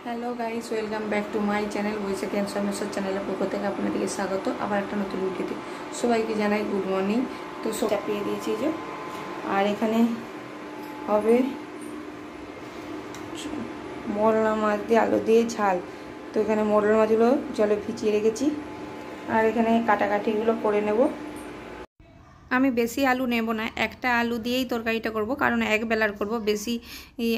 Hello guys, welcome back to my channel Baishakhi and সমস্যার চ্যানেলের পক্ষ থেকে আপনাদেরকে স্বাগত। আবার একটা নতুন ভিডিওতে সবাইকে জানাই গুড মর্নিং। তো সব চাপিয়ে দিয়েছি যে, আর এখানে হবে মোরলা মাছ দিয়ে আলু দিয়ে ঝাল। তো এখানে মোরলা মাছগুলো জলে ভিজিয়ে রেখেছি, আর এখানে কাটাকাটিগুলো করে নেব। আমি বেশি আলু নেব না, একটা আলু দিয়েই তরকারিটা করব, কারণ এক বেলার করব, বেশি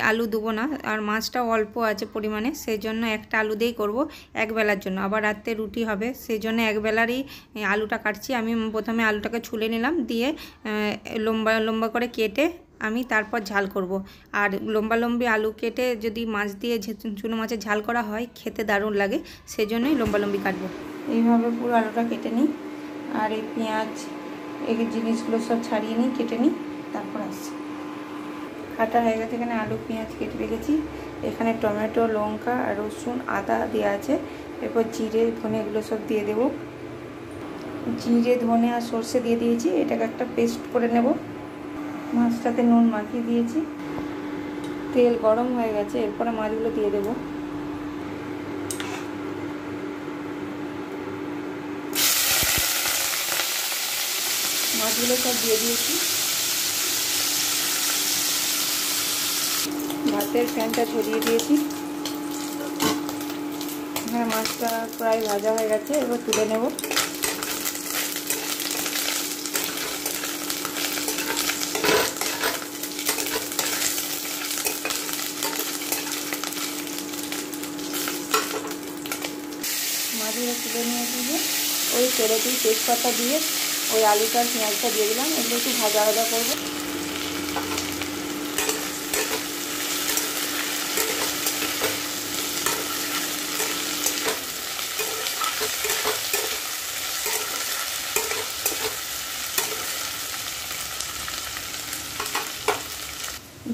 আলু দেবো না। আর মাছটাও অল্প আছে পরিমাণে, সেই জন্য একটা আলু দিয়েই করব এক বেলার জন্য। আবার রাতে রুটি হবে, সেই জন্য এক বেলারই আলুটা কাটছি। আমি প্রথমে আলুটাকে ছুলে নিলাম, দিয়ে লম্বা লম্বা করে কেটে আমি তারপর ঝাল করব। আর লম্বা লম্বি আলু কেটে যদি মাছ দিয়ে চুনো মাছের ঝাল করা হয়, খেতে দারুণ লাগে, সেই জন্যই লম্বা লম্বি কাটবো। এইভাবে পুরো আলুটা কেটে নিই, আর এই পেঁয়াজ এই জিনিসগুলো সব ছাড়িয়ে নিই, কেটে নিই, তারপর আসছি। কাটা হয়ে গেছে, এখানে আলু পেঁয়াজ কেটে রেখেছি। এখানে টমেটো, লঙ্কা আর রসুন আদা দেওয়া আছে। এরপর জিরে ধনে এগুলো সব দিয়ে দেবো। জিরে ধনে আর সর্ষে দিয়ে দিয়েছি, এটাকে একটা পেস্ট করে নেব। মাছটাতে নুন মাখিয়ে দিয়েছি, তেল গরম হয়ে গেছে, এরপরে মাছগুলো দিয়ে দেবো। মাছগুলো সব দিয়ে দিয়েছি। ভাতের ফ্যানটা ঝরিয়ে দিয়েছি। হ্যাঁ, মাছটা প্রায় ভাজা হয়ে গেছে, এবার তুলে নেব। মাছগুলো তুলে নিয়েছি, যে ওই তেলেতেই তেজপাতা দিয়ে ওই আলুটার পেঁয়াজটা দিয়ে দিলাম। এগুলো একটু ভাজা ভাজা করবো।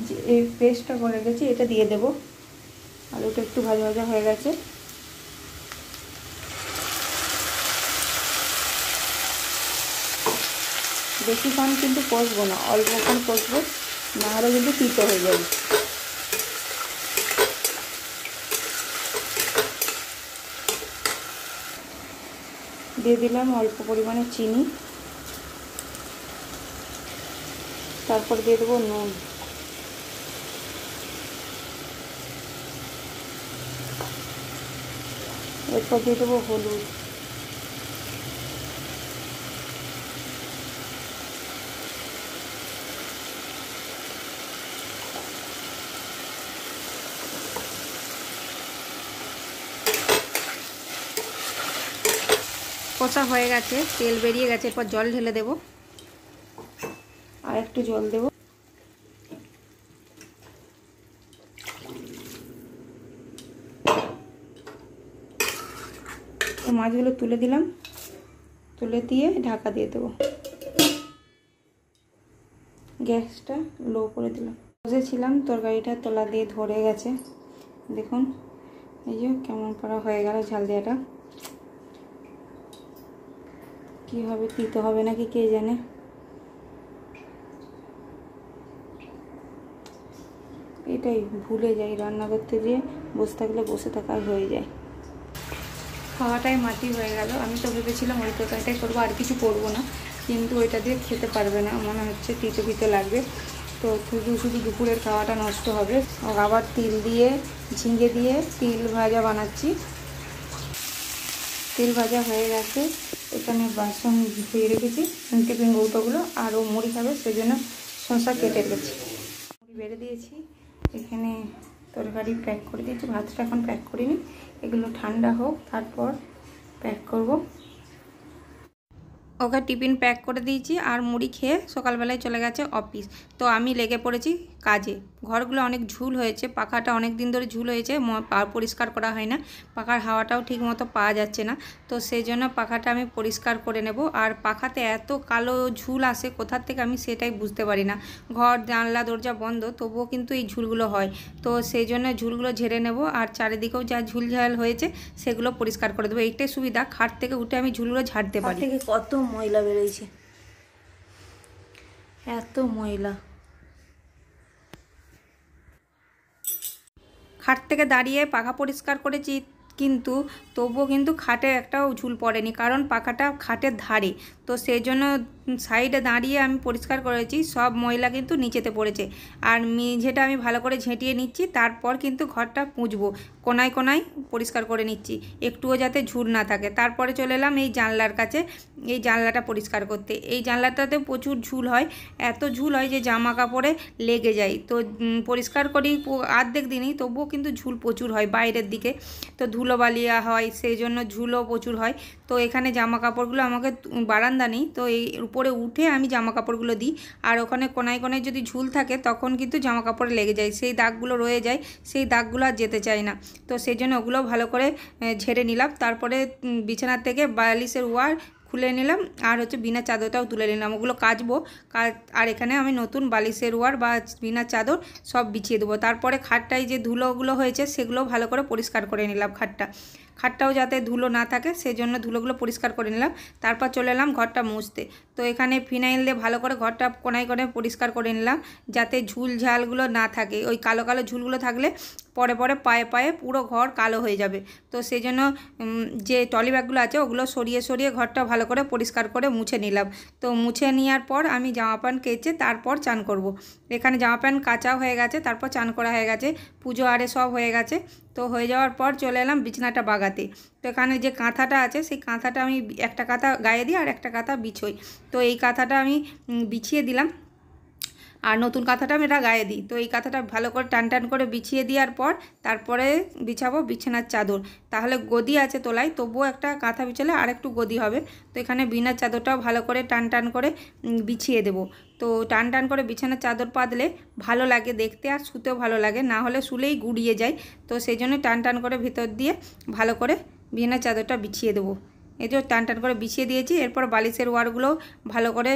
যে এই পেস্টটা করে রেখেছি, এটা দিয়ে দেব। আলুটা একটু ভাজা ভাজা হয়ে গেছে। বেশিক্ষণ কিন্তু কষবো না, অল্পক্ষণ কষবো, না হলে কিন্তু তিতো হয়ে যাবে। দিয়ে দিলাম অল্প পরিমাণে চিনি, তারপর দিয়ে দেবো নুন। এরপর দিয়ে দেবো হলুদ। কষা হয়ে গেছে, তেল বেরিয়ে গেছে, এরপর জল ঢেলে দেব, আর একটু জল দেব। মাছগুলো তুলে দিলাম, তুলে দিয়ে ঢাকা দিয়ে দেবো। গ্যাসটা লো করে দিলাম। বসেছিলাম, তরকারিটা তলা দিয়ে ধরে গেছে, দেখুন এই যে কেমন করা হয়ে গেল ঝাল দেওয়াটা। কী হবে, তিতো হবে নাকি কে জানে। এটাই ভুলে যাই, রান্না করতে গিয়ে বসে থাকলে বসে থাকাই হয়ে যায়। খাওয়াটাই মাটি হয়ে গেল। আমি তো ভেবেছিলাম ওই তরকারিটাই করবো, আর কিছু করবো না, কিন্তু ওইটা দিয়ে খেতে পারবে না, মনে হচ্ছে তিতো তিতো লাগবে। তো শুধু শুধু দুপুরের খাওয়াটা নষ্ট হবে। আবার তিল দিয়ে ঝিঙে দিয়ে তিল ভাজা বানাচ্ছি। তেল ভাজা হয়ে গেছে, এখানে বাসন ধুয়ে রেখেছি, টিফিন কৌটোগুলো, আরও মুড়ি খাবে সেজন্য শসা কেটে রেখেছি, মুড়ি বেড়ে দিয়েছি। এখানে তরকারি প্যাক করে দিয়েছি, ভাতটা এখন প্যাক করিনি, এগুলো ঠান্ডা হোক তারপর প্যাক করব। ওকে টিফিন প্যাক করে দিয়েছি, আর মুড়ি খেয়ে সকালবেলায় চলে গেছে অফিস। তো আমি লেগে পড়েছি কাজে। ঘরগুলো অনেক ঝুল হয়েছে, পাখাটা অনেক দিন ধরে ঝুল হয়েছে, পরিষ্কার করা হয় না, পাখার হাওয়াটাও ঠিক মতো পাওয়া যাচ্ছে না। তো সেই জন্য পাখাটা আমি পরিষ্কার করে নেব। আর পাখাতে এত কালো ঝুল আসে কোথার থেকে আমি সেটাই বুঝতে পারি না। ঘর জানলা দরজা বন্ধ, তবুও কিন্তু এই ঝুলগুলো হয়। তো সেই জন্য ঝুলগুলো ঝেড়ে নেব, আর চারিদিকেও যা ঝুলঝাল হয়েছে সেগুলো পরিষ্কার করে দেবো। এইটাই সুবিধা, খাট থেকে উঠে আমি ঝুলগুলো ঝাড়তে পারি। থেকে কত ময়লা বেরোইছে, এত ময়লা। খাট থেকে দাঁড়িয়ে পাখা পরিষ্কার করেছি, কিন্তু তবুও কিন্তু খাটে একটাও ঝুল পড়েনি, কারণ পাখাটা খাটের ধারে। তো সেই জন্য সাইডে দাঁড়িয়ে আমি পরিষ্কার করেছি, সব ময়লা কিন্তু নিচেতে পড়েছে। আর মেঝেটা আমি ভালো করে ঝেঁটিয়ে নিচ্ছি, তারপর কিন্তু ঘরটা পুঁছবো, কোনায় কোনায় পরিষ্কার করে নিচ্ছি, একটুও যাতে ঝুল না থাকে। তারপরে চলে এলাম এই জানলার কাছে, এই জানলাটা পরিষ্কার করতে। এই জানলাটাতে প্রচুর ঝুল হয়, এত ঝুল হয় যে জামা কাপড়ে লেগে যায়। তো পরিষ্কার করি অর্ধেক দিনই, তবুও কিন্তু ঝুল প্রচুর হয় বাইরের দিকে, তো ধুলোবালিয়া হয়, সেই জন্য ঝুলও প্রচুর হয়। তো এখানে জামা কাপড়গুলো আমাকে বারান্দা নেই, তো এই উপরে উঠে আমি জামা কাপড়গুলো দিই। আর ওখানে কোনায় কোনায় যদি ঝুল থাকে তখন কিন্তু জামা কাপড়ে লেগে যায়, সেই দাগগুলো রয়ে যায়, সেই দাগগুলো আর যেতে চায় না। তো সেই জন্য ওগুলো ভালো করে ঝেড়ে নিলাম। তারপরে বিছানার থেকে বালিশের ওয়ার খুলে নিলাম, আর হচ্ছে বিনা চাদরটাও তুলে নিলাম, ওগুলো কাচবো। আর এখানে আমি নতুন বালিশের ওয়ার বা বিনা চাদর সব বিছিয়ে দেবো। তারপরে খাটটায় যে ধুলোগুলো হয়েছে সেগুলো ভালো করে পরিষ্কার করে নিলাম। খাটটাও যাতে ধুলো না থাকে সেজন্য ধুলোগুলো পরিষ্কার করে নিলাম। তারপর চলে এলাম ঘরটা মুছতে। তো এখানে ফিনাইল দিয়ে ভালো করে ঘরটা কোনায় কোনায় পরিষ্কার করে নিলাম, যাতে ঝুল ঝালগুলো না থাকে। ওই কালো কালো ঝুলগুলো থাকলে পরে পরে পায়ে পায়ে পুরো ঘর কালো হয়ে যাবে। তো সেই জন্য যে টলি ব্যাগগুলো আছে ওগুলো সরিয়ে সরিয়ে ঘরটা ভালো করে পরিষ্কার করে মুছে নিলাম। তো মুছে নেওয়ার পর আমি জামা প্যান্ট কেচে তারপর চান করব। এখানে জামা প্যান্ট কাচাও হয়ে গেছে, তারপর চান করা হয়ে গেছে, পুজো আরে সব হয়ে গেছে। তো হয়ে যাওয়ার পর চলে এলাম বিছানাটা বাগাতে। তো এখানে যে কাঁথাটা আছে সেই কাঁথাটা আমি একটা কাঁথা গায়ে দিই আর একটা কাঁথা বিছোই। তো এই কাঁথাটা আমি বিছিয়ে দিলাম, আর নতুন কাঁথাটা আমি এটা গায়ে দিই। তো এই কাঁথাটা ভালো করে টান টান করে বিছিয়ে দেওয়ার পর তারপরে বিছাবো বিছানার চাদর। তাহলে গদি আছে তোলায়, তবুও একটা কাঁথা বিছালে আর একটু গদি হবে। তো এখানে বিনা চাদরটাও ভালো করে টান টান করে বিছিয়ে দেবো। তো টান টান করে বিছানার চাদর পাতলে ভালো লাগে দেখতে, আর শুতেও ভালো লাগে, না হলে শুলেই গুড়িয়ে যায়। তো সেই জন্য টান টান করে ভিতর দিয়ে ভালো করে বিছানার চাদরটা বিছিয়ে দেবো। এই যে টান টান করে বিছিয়ে দিয়েছি। এরপর বালিশের ওয়ারগুলো ভালো করে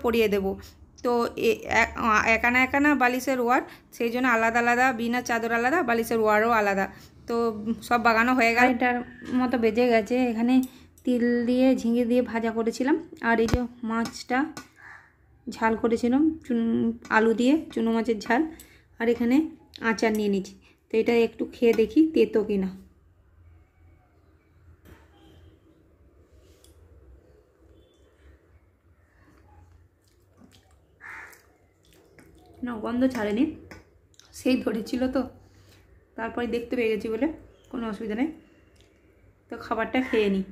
পরিয়ে দেবো। তো একানা একানা বালিশের ওয়ার, সেই জন্য আলাদা আলাদা, বিনা চাদর আলাদা, বালিশের ওয়ারও আলাদা। তো সব বাগানো হয়ে গেল। এটার মতো বেজে গেছে। এখানে তিল দিয়ে ঝিঙে দিয়ে ভাজা করেছিলাম, আর এই যে মাছটা ঝাল করেছিলাম আলু দিয়ে, চুনো মাছের ঝাল। আর এখানে আচার নিয়ে নিচ্ছি। তো এটা একটু খেয়ে দেখি তেতো কিনা। না, গন্ধ ছাড়েনি, সেই ধরেছিল। তো তারপরে দেখতে পেয়ে গেছি বলে কোনো অসুবিধা নেই। তো খাবারটা খেয়ে নিই।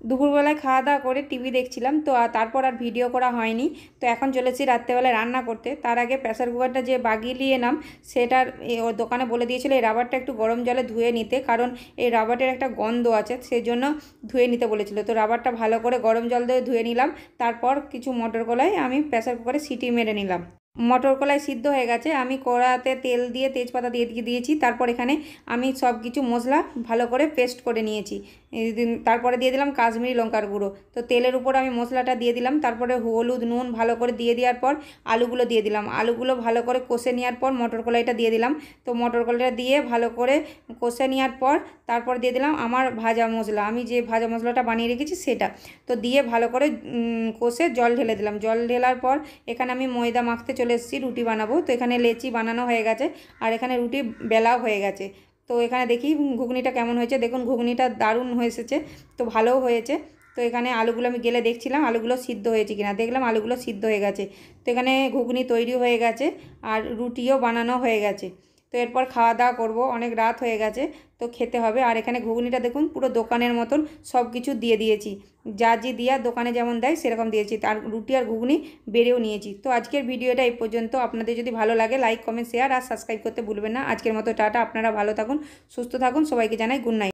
দুপুরবেলায় খাওয়া দাওয়া করে টিভি দেখছিলাম, তো তারপর আর ভিডিও করা হয়নি। তো এখন চলেছি রাত্রেবেলায় রান্না করতে। তার আগে প্রেসার কুকারটা যে বাগিয়ে নিয়ে এলাম, সেটার ওর দোকানে বলে দিয়েছিল এই রাবারটা একটু গরম জলে ধুয়ে নিতে, কারণ এই রাবারের একটা গন্ধ আছে, সেই জন্য ধুয়ে নিতে বলেছিল। তো রাবারটা ভালো করে গরম জল দিয়ে ধুয়ে নিলাম। তারপর কিছু মটর কলাই আমি প্রেসার কুকারে সিটি মেরে নিলাম। মটর কলাই সিদ্ধ হয়ে গেছে। আমি কড়াতে তেল দিয়ে তেজপাতা দিয়ে দিয়েছি। তারপর এখানে আমি সব কিছু মশলা ভালো করে পেস্ট করে নিয়েছি। তারপরে দিয়ে দিলাম কাশ্মীরি লঙ্কার গুঁড়ো। তো তেলের উপর আমি মশলাটা দিয়ে দিলাম। তারপরে হলুদ নুন ভালো করে দিয়ে দেওয়ার পর আলুগুলো দিয়ে দিলাম। আলুগুলো ভালো করে কষে নেওয়ার পর মটর কলাইটা দিয়ে দিলাম। তো মটর কলাইটা দিয়ে ভালো করে কষে নেওয়ার পর তারপর দিয়ে দিলাম আমার ভাজা মশলা, আমি যে ভাজা মশলাটা বানিয়ে রেখেছি সেটা। তো দিয়ে ভালো করে কষে জল ঢেলে দিলাম। জল ঢেলার পর এখানে আমি ময়দা মাখতে চলে এসেছি, রুটি বানাবো। তো এখানে লেচি বানানো হয়ে গেছে, আর এখানে রুটি বেলাও হয়ে গেছে। তো এখানে দেখি ঘুগনিটা কেমন হয়েছে। দেখুন ঘুগনিটা দারুণ হয়েছে, তো ভালোও হয়েছে। তো এখানে আলুগুলো আমি গেলে দেখছিলাম আলুগুলো সিদ্ধ হয়েছে কিনা, দেখলাম আলুগুলো সিদ্ধ হয়ে গেছে। তো এখানে ঘুগনি তৈরি হয়ে গেছে আর রুটিও বানানো হয়ে গেছে। তো এরপর খাওয়া দাওয়া করবো, অনেক রাত হয়ে গেছে, তো খেতে হবে। আর এখানে ঘুগনিটা দেখুন পুরো দোকানের মতন সব কিছু দিয়ে দিয়েছি, যা যে দিয়া দোকানে যেমন দেয় সেরকম দিয়েছি। আর রুটি আর ঘুগনি বেড়েও নিয়েছি। তো আজকের ভিডিওটা এই পর্যন্ত। আপনাদের যদি ভালো লাগে লাইক কমেন্ট শেয়ার আর সাবস্ক্রাইব করতে ভুলবেন না। আজকের মতো টাটা, আপনারা ভালো থাকুন, সুস্থ থাকুন, সবাইকে জানাই গুড নাইট।